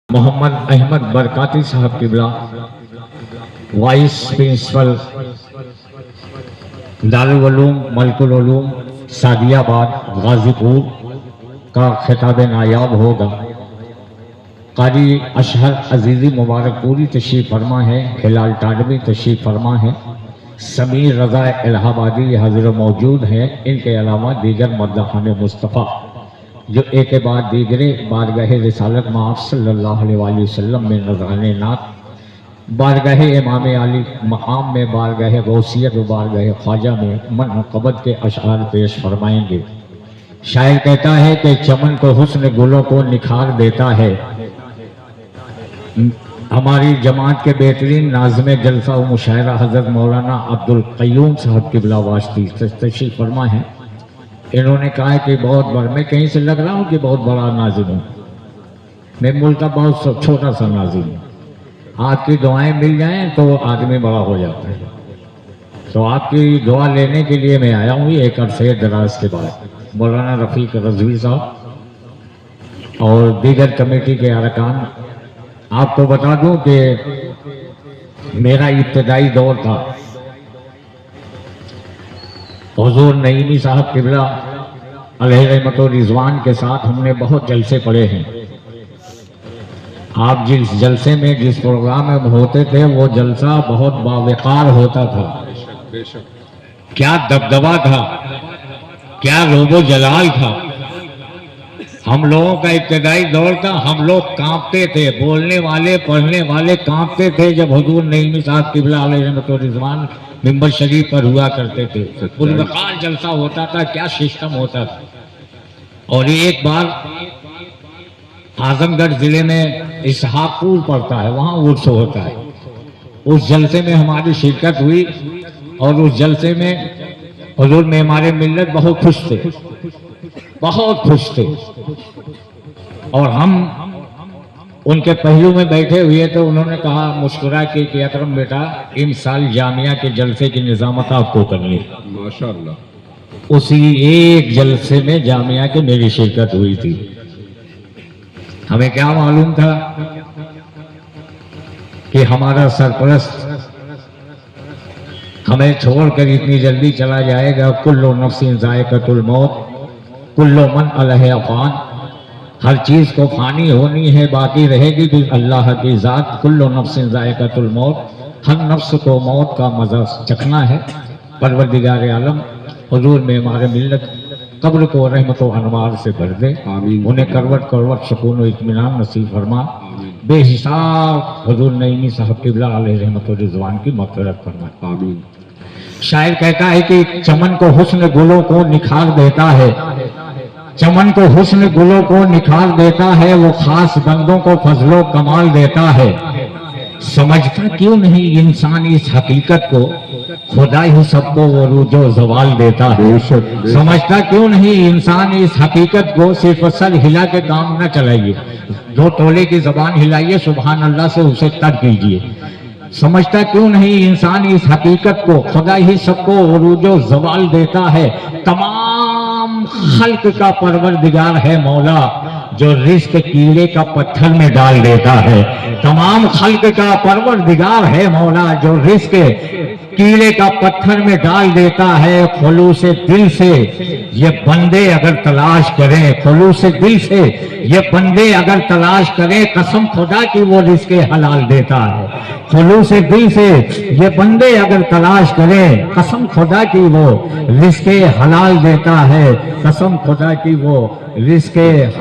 محمد احمد برکاتی صاحب قبلہ vice principal Darul Uloom ملک العلوم سعدیہ آباد غازی پور کا خطاب نایاب ہوگا۔ قاری اشہر عزیزی مبارک پوری تشریف فرما ہے، ہلال ٹاڈوی تشریف فرما ہے، سمیر رضا الہ آبادی حاضر موجود ہیں۔ ان کے علاوہ دیگر مداحان مصطفیٰ جو ایک کے بعد دیگرے بارگاہ رسالت مآب صلی اللہ علیہ وآلہ وسلم میں نذران نعت، بارگاہ امام علی مقام میں، بارگاہ غوثیت و بارگاہ خواجہ میں منقبت کے اشعار پیش فرمائیں گے۔ شاعر کہتا ہے کہ چمن کو حسن گلوں کو نکھار دیتا ہے۔ ہماری جماعت کے بہترین ناظم جلسہ و مشاعرہ حضرت مولانا عبدالقیوم صاحب قبلہ واسطی تشریف فرما ہے۔ انہوں نے کہا ہے کہ بہت بڑا، میں کہیں سے لگ رہا ہوں کہ بہت بڑا ناظم ہوں، میں ملک کا بہت چھوٹا سا ناظم ہوں۔ آپ کی دعائیں مل جائیں تو آدمی بڑا ہو جاتا ہے، تو آپ کی دعا لینے کے لیے میں آیا ہوں ایک عرصے دراز کے بعد۔ مولانا رفیق رضوی صاحب اور دیگر کمیٹی کے ارکان، آپ کو بتا دوں کہ میرا ابتدائی دور تھا، حضور نعیمی صاحب قبلہ علیہ رحمت و رضوان کے ساتھ ہم نے بہت جلسے پڑھے ہیں۔ آپ جس جلسے میں جس پروگرام میں ہوتے تھے وہ جلسہ بہت باوقار ہوتا تھا، کیا دبدبہ تھا، کیا روب و جلال تھا۔ ہم لوگوں کا ابتدائی دور تھا، ہم لوگ کانپتے تھے، بولنے والے پڑھنے والے کانپتے تھے جب حضور نعیمی صاحب قبلہ علیہ رحمت و رضوان ممبر شریف پر ہوا کرتے تھے۔ پروقار جلسہ ہوتا تھا، کیا سسٹم ہوتا تھا۔ اور ایک بار اعظم گڑھ ضلع میں اسحاق پور پڑتا ہے، وہاں عرس ہوتا ہے، اس جلسے میں ہماری شرکت ہوئی اور اس جلسے میں حضور معمار ملت بہت خوش تھے، بہت خوش تھے، اور ہم ان کے پہلو میں بیٹھے ہوئے تو انہوں نے کہا مسکرا کے کہ اکرم بیٹا ان سال جامعہ کے جلسے کی نظامت آپ کو کرنی ہے۔ ماشاءاللہ۔ اسی ایک جلسے میں جامعہ کی میری شرکت ہوئی تھی۔ ہمیں کیا معلوم تھا کہ ہمارا سرپرست ہمیں چھوڑ کر اتنی جلدی چلا جائے گا۔ کل نفس ذائقۃ الموت کل من علیہ فان، ہر چیز کو فانی ہونی ہے، باقی رہے گی بھی اللہ کی ذات۔ کل نفس ذائقۃ الموت، ہر نفس کو موت کا مزہ چکھنا ہے۔ پروردگار عالم حضور معمار ملت قبر کو رحمت و انوار سے بھر دے، انہیں کروٹ کروٹ سکون و اطمینان نصیب فرما، بے حساب حضور نعیمی صاحب قبلہ علیہ رحمت و رضوان کی مغفرت فرما۔ آمین۔ شاعر کہتا ہے کہ چمن کو حسن گلوں کو نکھار دیتا ہے، چمن کو حسن گلوں کو نکھار دیتا ہے، وہ خاص بندوں کو فضل و کمال دیتا ہے۔ سمجھتا کیوں نہیں انسان اس حقیقت کو، خدا ہی سب کو عروج و زوال دیتا ہے۔ سمجھتا کیوں نہیں انسان اس حقیقت کو، صرف سر ہلا کے کام نہ چلائیے، 2 تولے کی زبان ہلائیے، سبحان اللہ سے اسے تر کیجیے۔ سمجھتا کیوں نہیں انسان اس حقیقت کو، خدا ہی سب کو عروج و زوال دیتا ہے۔ تمام خلق کا پروردگار ہے مولا، جو رزق کیڑے کا پتھر میں ڈال دیتا ہے۔ تمام خلق کا پروردگار ہے مولا، جو رزق کیڑے کا پتھر میں ڈال دیتا ہے۔ خلوص دل سے یہ بندے اگر تلاش کریں، خلوص دل سے یہ بندے اگر تلاش کریں، قسم خدا کی وہ رزق حلال دیتا ہے۔ خلوص دل سے یہ بندے اگر تلاش کریں، قسم خدا کی وہ رزق حلال دیتا ہے، قسم خدا کی وہ رزق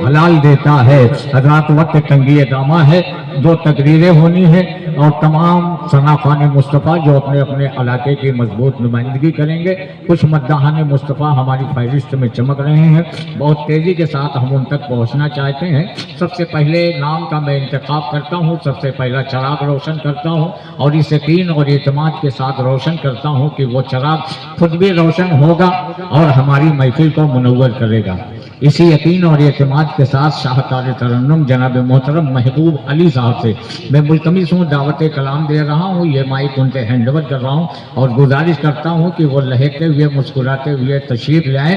حلال دیتا ہے۔ حضرات وقت تنگی دامہ ہے، 2 تقریریں ہونی ہیں اور تمام ثناخوان مصطفیٰ جو اپنے اپنے علاقے کی مضبوط نمائندگی کریں گے۔ کچھ مداحان مصطفیٰ ہماری فہرست میں چمک رہے ہیں، بہت تیزی کے ساتھ ہم ان تک پہنچنا چاہتے ہیں۔ سب سے پہلے نام کا میں انتخاب کرتا ہوں، سب سے پہلا چراغ روشن کرتا ہوں اور اس یقین اور اعتماد کے ساتھ روشن کرتا ہوں کہ وہ چراغ خود بھی روشن ہوگا اور ہماری محفل کو منور کرے گا۔ اسی یقین اور اعتماد کے ساتھ شاہکار ترنم جناب محترم محبوب علی صاحب سے میں ملتمس ہوں، دعوت کلام دے رہا ہوں، یہ مائک ان پہ ہینڈ اوور کر رہا ہوں اور گزارش کرتا ہوں کہ وہ لہکتے ہوئے مسکراتے ہوئے تشریف لائیں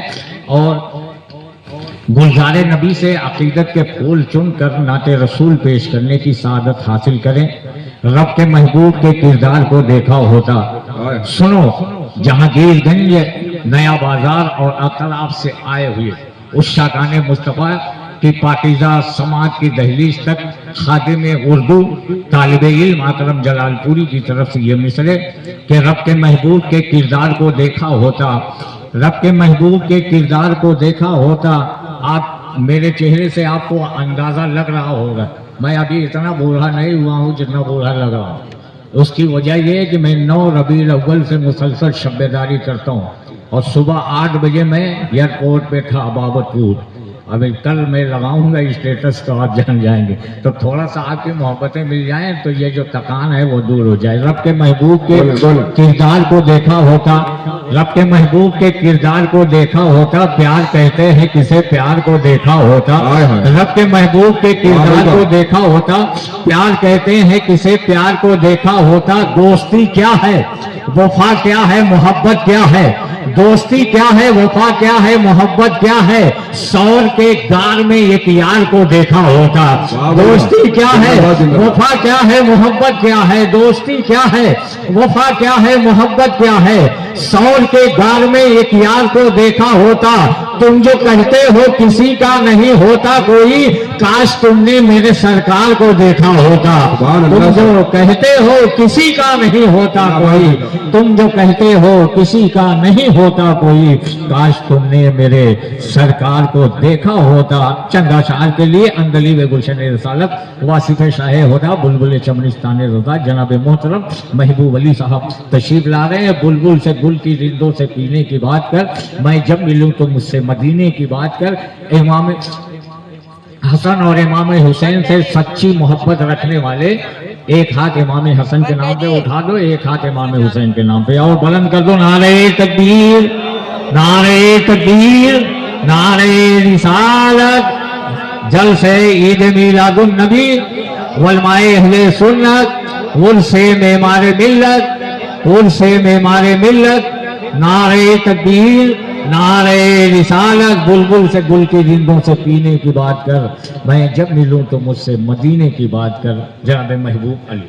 اور گلزار نبی سے عقیدت کے پھول چن کر نعت رسول پیش کرنے کی سعادت حاصل کریں۔ رب کے محبوب کے کردار کو دیکھا ہوتا۔ سنو، جہانگیر گنج نیا بازار اور اطراف سے آئے ہوئے اس شاکان مصطفیٰ کی پاکیزہ سماعت کی دہلیز تک خادم اردو طالب علم اکرم جلال پوری کی طرف سے یہ مصرعے کہ رب کے محبوب کے کردار کو دیکھا ہوتا، رب کے محبوب کے کردار کو دیکھا ہوتا۔ آپ میرے چہرے سے آپ کو اندازہ لگ رہا ہوگا میں ابھی اتنا بوڑھا نہیں ہوا ہوں جتنا بوڑھا لگ رہا ہوں۔ اس کی وجہ یہ ہے کہ میں 9 ربیع الاول سے مسلسل شب بیداری کرتا ہوں اور صبح 8 بجے میں ایئرپورٹ پہ تھا بابت پور۔ ابھی کل میں لگاؤں گا اسٹیٹس تو آپ جان جائیں گے، تو تھوڑا سا آپ کی محبتیں مل جائیں تو یہ جو تکان ہے وہ دور ہو جائے۔ رب کے محبوب کے کردار کو دیکھا ہوتا، رب کے محبوب کے کردار کو دیکھا ہوتا، پیار کہتے ہیں کسے پیار کو دیکھا ہوتا، رب کے محبوب کے کردار کو دیکھا ہوتا، پیار کہتے ہیں کسے پیار کو دیکھا ہوتا۔ دوستی کیا ہے، وفا کیا ہے، محبت کیا ہے، دوستی کیا ہے، وفا کیا ہے، محبت کیا ہے، سور کے گار میں ایک یار کو دیکھا ہوتا۔ دوستی کیا ہے، وفا کیا ہے، محبت کیا ہے، دوستی کیا ہے، وفا کیا ہے، محبت کیا ہے، سور کے گار میں ایک یار کو دیکھا ہوتا۔ تم جو کہتے ہو کسی کا نہیں ہوتا کوئی، کاش تم نے میرے سرکار کو دیکھا ہوتا۔ تم جو کہتے ہو کسی کا نہیں ہوتا کوئی، تم جو کہتے ہو کسی کا نہیں ہوتا کوئی، کاش تم نے میرے سرکار کو دیکھا ہوتا۔ چند اشعار کے لیے اندلیب گلشن رسالت واصف شاہ ہدا بلبل چمنستان رضا جناب محترم محبوب علی صاحب تشریف لا رہے ہیں۔ بلبل سے گل کی رندوں سے پینے کی بات کر، میں جب ملوں تو مجھ سے مدینے کی بات کر، امام حسن اور امام حسین سے سچی محبت رکھنے والے ایک ہاتھ امام حسن کے نام پہ اٹھا دو، ایک ہاتھ امام حسین کے نام پہ اور بلند کر دو، نعرہ تکبیر، نعرہ تکبیر، نعرہ رسالت۔ جلسہ عید میلاد النبی علماء اہل سنت، عرس معمار ملت، عرس معمار ملت، نعرہ تکبیر، نعرہ رسالت۔ بلبل سے گل کی رندوں سے پینے کی بات کر، میں جب ملوں تو مجھ سے مدینے کی بات کر، جناب محبوب علی۔